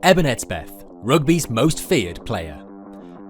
Eben Etzebeth, rugby's most feared player.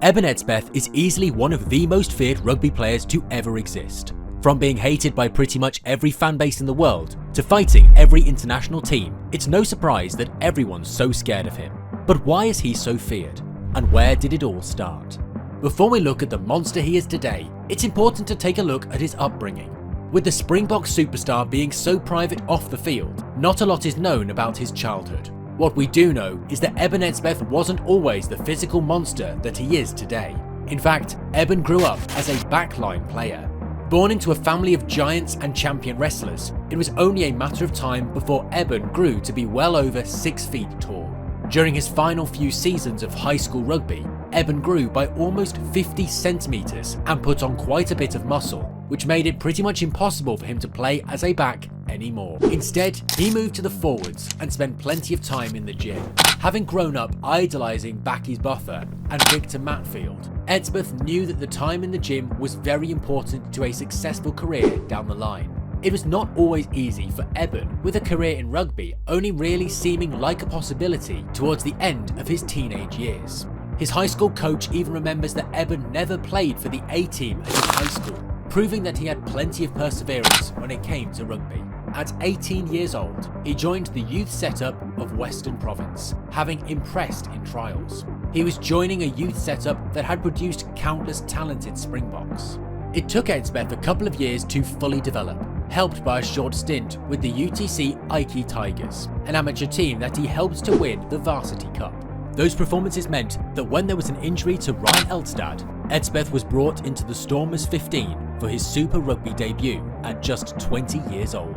Eben Etzebeth is easily one of the most feared rugby players to ever exist. From being hated by pretty much every fan base in the world, to fighting every international team, it's no surprise that everyone's so scared of him. But why is he so feared? And where did it all start? Before we look at the monster he is today, it's important to take a look at his upbringing. With the Springboks superstar being so private off the field, not a lot is known about his childhood. What we do know is that Eben Etzebeth wasn't always the physical monster that he is today. In fact, Eben grew up as a backline player. Born into a family of giants and champion wrestlers, it was only a matter of time before Eben grew to be well over 6 feet tall. During his final few seasons of high school rugby, Eben grew by almost 50 centimeters and put on quite a bit of muscle, which made it pretty much impossible for him to play as a back anymore. Instead, he moved to the forwards and spent plenty of time in the gym. Having grown up idolizing Bakkies Botha and Victor Matfield, Etzebeth knew that the time in the gym was very important to a successful career down the line. It was not always easy for Eben, with a career in rugby only really seeming like a possibility towards the end of his teenage years. His high school coach even remembers that Eben never played for the A team at his high school, proving that he had plenty of perseverance when it came to rugby. At 18 years old, he joined the youth setup of Western Province, having impressed in trials. He was joining a youth setup that had produced countless talented Springboks. It took Etzebeth a couple of years to fully develop, helped by a short stint with the UTC Ike Tigers, an amateur team that he helped to win the Varsity Cup. Those performances meant that when there was an injury to Ryan Elstad, Etzebeth was brought into the Stormers 15 for his Super Rugby debut at just 20 years old.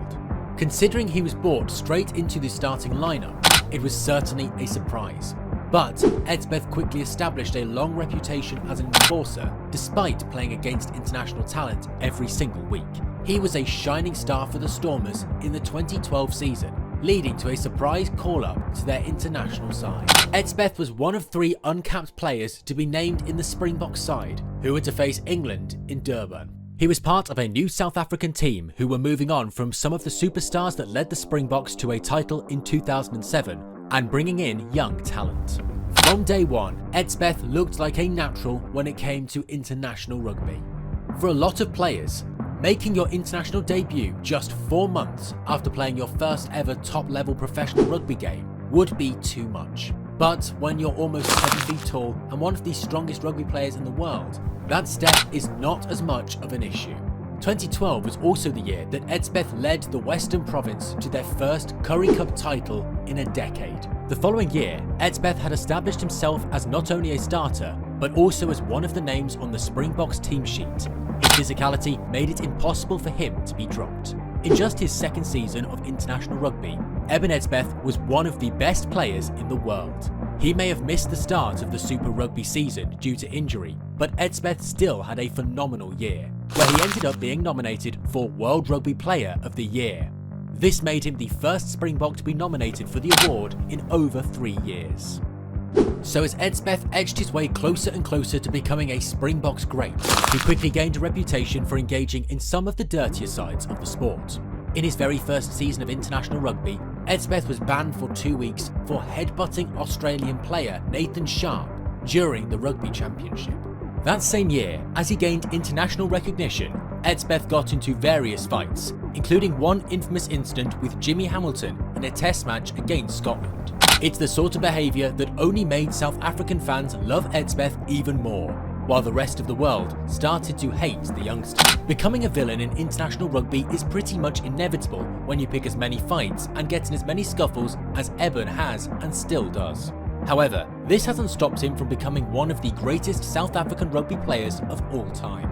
Considering he was brought straight into the starting lineup, it was certainly a surprise. But Etzebeth quickly established a long reputation as an enforcer, despite playing against international talent every single week. He was a shining star for the Stormers in the 2012 season, leading to a surprise call-up to their international side. Etzebeth was one of 3 uncapped players to be named in the Springboks side, who were to face England in Durban. He was part of a new South African team who were moving on from some of the superstars that led the Springboks to a title in 2007 and bringing in young talent. From day one, Etzebeth looked like a natural when it came to international rugby. For a lot of players, making your international debut just 4 months after playing your first ever top-level professional rugby game would be too much. But when you're almost 7 feet tall and one of the strongest rugby players in the world, that step is not as much of an issue. 2012 was also the year that Etzebeth led the Western Province to their first Currie Cup title in a decade. The following year, Etzebeth had established himself as not only a starter, but also as one of the names on the Springboks team sheet. His physicality made it impossible for him to be dropped. In just his 2nd season of international rugby, Eben Etzebeth was one of the best players in the world. He may have missed the start of the Super Rugby season due to injury, but Etzebeth still had a phenomenal year, where he ended up being nominated for World Rugby Player of the Year. This made him the first Springbok to be nominated for the award in over 3 years. So as Etzebeth edged his way closer and closer to becoming a Springboks great, he quickly gained a reputation for engaging in some of the dirtier sides of the sport. In his very first season of international rugby, Etzebeth was banned for 2 weeks for headbutting Australian player Nathan Sharp during the Rugby Championship. That same year, as he gained international recognition, Etzebeth got into various fights, including one infamous incident with Jimmy Hamilton in a test match against Scotland. It's the sort of behaviour that only made South African fans love Etzebeth even more, while the rest of the world started to hate the youngster. Becoming a villain in international rugby is pretty much inevitable when you pick as many fights and get in as many scuffles as Eben has and still does. However, this hasn't stopped him from becoming one of the greatest South African rugby players of all time.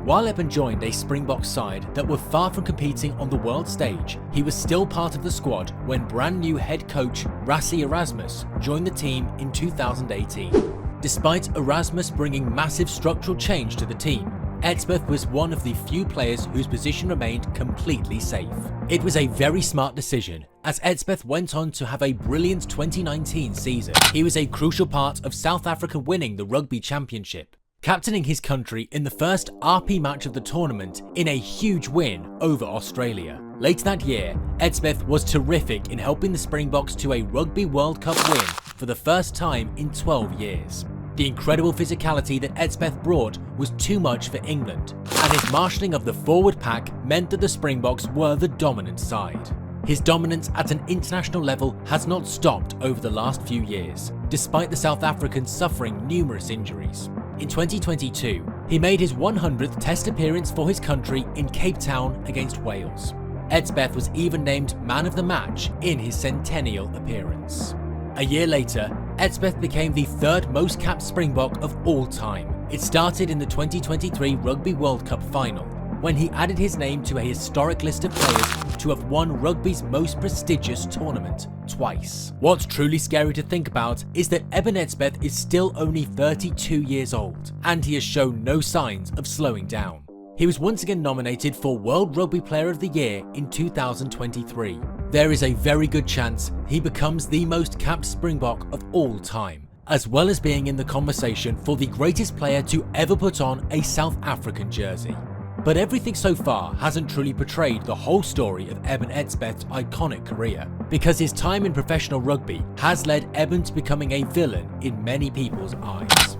While Eben joined a Springboks side that were far from competing on the world stage, he was still part of the squad when brand new head coach Rassie Erasmus joined the team in 2018. Despite Erasmus bringing massive structural change to the team, Etzebeth was one of the few players whose position remained completely safe. It was a very smart decision, as Etzebeth went on to have a brilliant 2019 season. He was a crucial part of South Africa winning the Rugby Championship, captaining his country in the first RP match of the tournament in a huge win over Australia. Later that year, Etzebeth was terrific in helping the Springboks to a Rugby World Cup win for the first time in 12 years. The incredible physicality that Etzebeth brought was too much for England, and his marshalling of the forward pack meant that the Springboks were the dominant side. His dominance at an international level has not stopped over the last few years, despite the South Africans suffering numerous injuries. In 2022, he made his 100th Test appearance for his country in Cape Town against Wales. Etzebeth was even named Man of the Match in his centennial appearance. A year later, Etzebeth became the third most capped Springbok of all time. It started in the 2023 Rugby World Cup final, when he added his name to a historic list of players to have won rugby's most prestigious tournament twice. What's truly scary to think about is that Eben Etzebeth is still only 32 years old, and he has shown no signs of slowing down. He was once again nominated for World Rugby Player of the Year in 2023. There is a very good chance he becomes the most capped Springbok of all time, as well as being in the conversation for the greatest player to ever put on a South African jersey. But everything so far hasn't truly portrayed the whole story of Eben Etzebeth's iconic career, because his time in professional rugby has led Eben to becoming a villain in many people's eyes.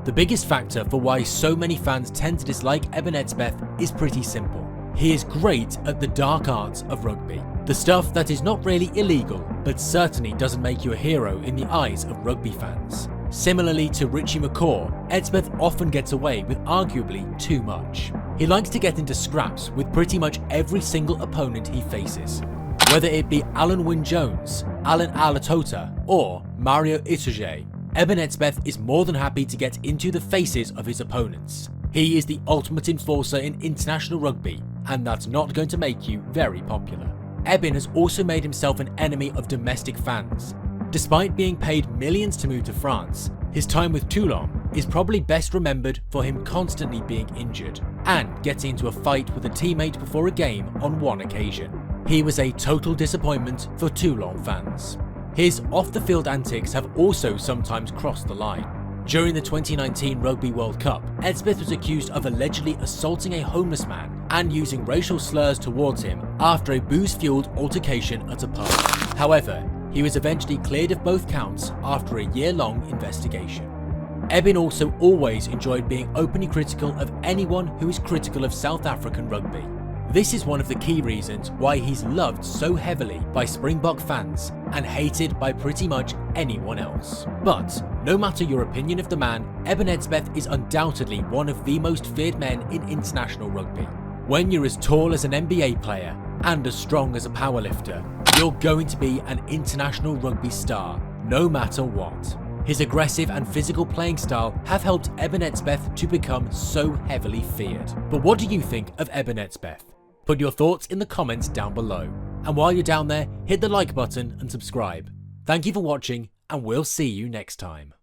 The biggest factor for why so many fans tend to dislike Eben Etzebeth is pretty simple. He is great at the dark arts of rugby, the stuff that is not really illegal, but certainly doesn't make you a hero in the eyes of rugby fans. Similarly to Richie McCaw, Etzebeth often gets away with arguably too much. He likes to get into scraps with pretty much every single opponent he faces. Whether it be Alan Wynne-Jones, Alan Alatota, or Mario Itoje, Eben Etzebeth is more than happy to get into the faces of his opponents. He is the ultimate enforcer in international rugby, and that's not going to make you very popular. Eben has also made himself an enemy of domestic fans. Despite being paid millions to move to France, his time with Toulon is probably best remembered for him constantly being injured and getting into a fight with a teammate before a game on one occasion. He was a total disappointment for Toulon fans. His off-the-field antics have also sometimes crossed the line. During the 2019 Rugby World Cup, Etzebeth was accused of allegedly assaulting a homeless man and using racial slurs towards him after a booze-fueled altercation at a pub. However, he was eventually cleared of both counts after a year-long investigation. Eben also always enjoyed being openly critical of anyone who is critical of South African rugby. This is one of the key reasons why he's loved so heavily by Springbok fans and hated by pretty much anyone else. But no matter your opinion of the man, Eben Etzebeth is undoubtedly one of the most feared men in international rugby. When you're as tall as an NBA player and as strong as a powerlifter, you're going to be an international rugby star, no matter what. His aggressive and physical playing style have helped Eben Etzebeth to become so heavily feared. But what do you think of Eben Etzebeth? Put your thoughts in the comments down below. And while you're down there, hit the like button and subscribe. Thank you for watching, and we'll see you next time.